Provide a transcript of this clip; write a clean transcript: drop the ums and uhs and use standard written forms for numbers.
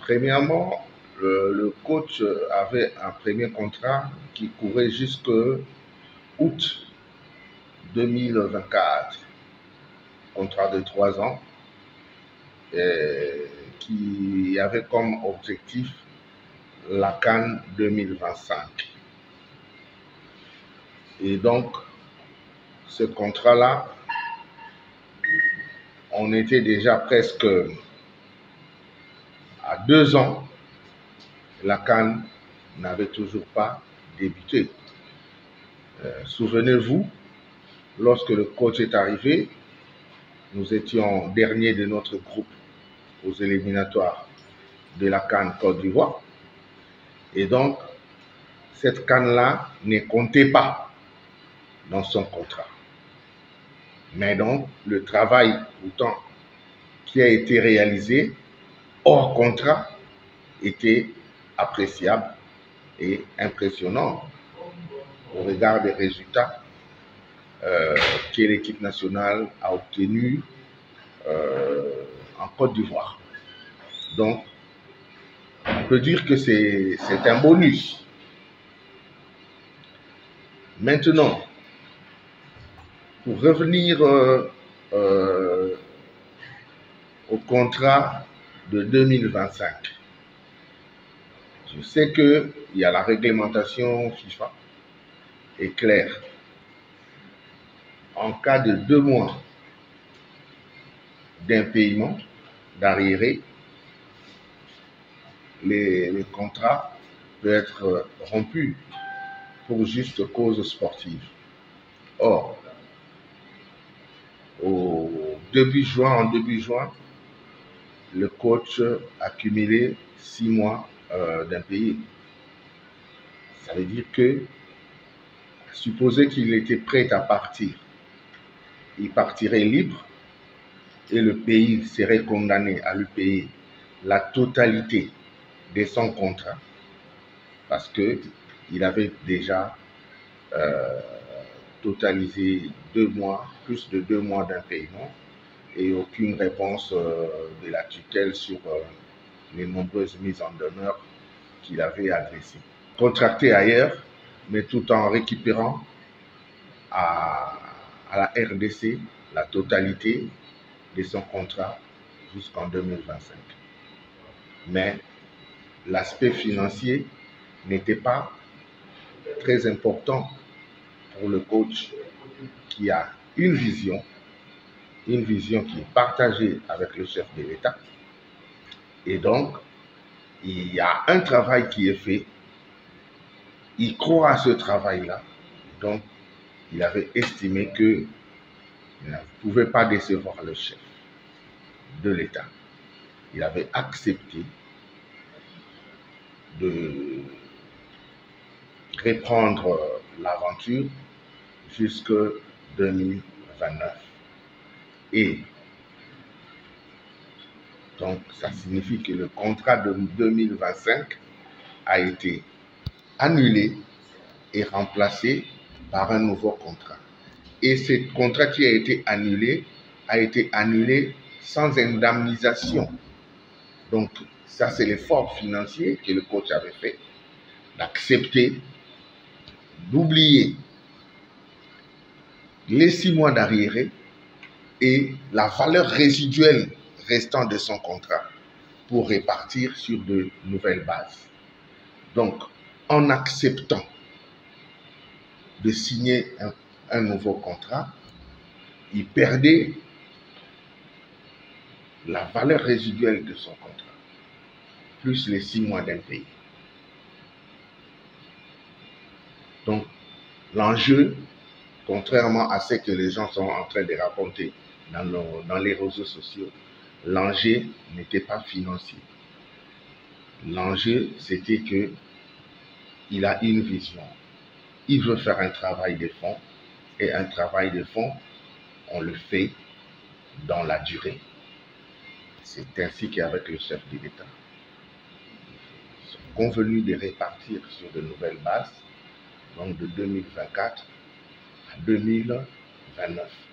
Premièrement, le coach avait un premier contrat qui courait jusqu'au août 2024, contrat de 3 ans, qui avait comme objectif la CAN 2025. Et donc, ce contrat-là, on était déjà presque à 2 ans, la CAN n'avait toujours pas débuté. Souvenez-vous, lorsque le coach est arrivé, nous étions derniers de notre groupe aux éliminatoires de la CAN Côte d'Ivoire. Et donc, cette CAN-là ne comptait pas dans son contrat. Mais donc, le travail pourtant qui a été réalisé hors contrat était appréciable et impressionnant au regard des résultats que l'équipe nationale a obtenus en Côte d'Ivoire. Donc, on peut dire que c'est un bonus. Maintenant, pour revenir au contrat de 2025, je sais qu'il y a la réglementation FIFA est claire. En cas de 2 mois d'impayement, d'arriéré, les contrats peuvent être rompus pour juste cause sportive. Or, en début juin, le coach a cumulé 6 mois d'impayés. Ça veut dire que, supposé qu'il était prêt à partir, il partirait libre et le pays serait condamné à lui payer la totalité de son contrat parce qu'il avait déjà totalisé 2 mois, plus de 2 mois d'impayement et aucune réponse de la tutelle sur les nombreuses mises en demeure qu'il avait adressées. Contracté ailleurs, mais tout en récupérant à la RDC la totalité de son contrat jusqu'en 2025. Mais l'aspect financier n'était pas très important pour le coach qui a une vision qui est partagée avec le chef de l'État. Et donc, il y a un travail qui est fait. Il croit à ce travail-là. Donc, il avait estimé qu'il ne pouvait pas décevoir le chef de l'État. Il avait accepté de reprendre l'aventure jusqu'en 2029. Et donc, ça signifie que le contrat de 2025 a été annulé et remplacé par un nouveau contrat. Et ce contrat qui a été annulé sans indemnisation. Donc, ça, c'est l'effort financier que le coach avait fait, d'accepter, d'oublier les 6 mois d'arriéré et la valeur résiduelle restant de son contrat pour répartir sur de nouvelles bases. Donc, en acceptant de signer un nouveau contrat, il perdait la valeur résiduelle de son contrat, plus les 6 mois d'impayé. Donc, l'enjeu, contrairement à ce que les gens sont en train de raconter dans les réseaux sociaux, l'enjeu n'était pas financier. L'enjeu, c'était qu'il a une vision. Il veut faire un travail de fond, et un travail de fond, on le fait dans la durée. C'est ainsi qu'avec le chef de l'État, ils sont convenus de répartir sur de nouvelles bases, donc de 2024 à 2029.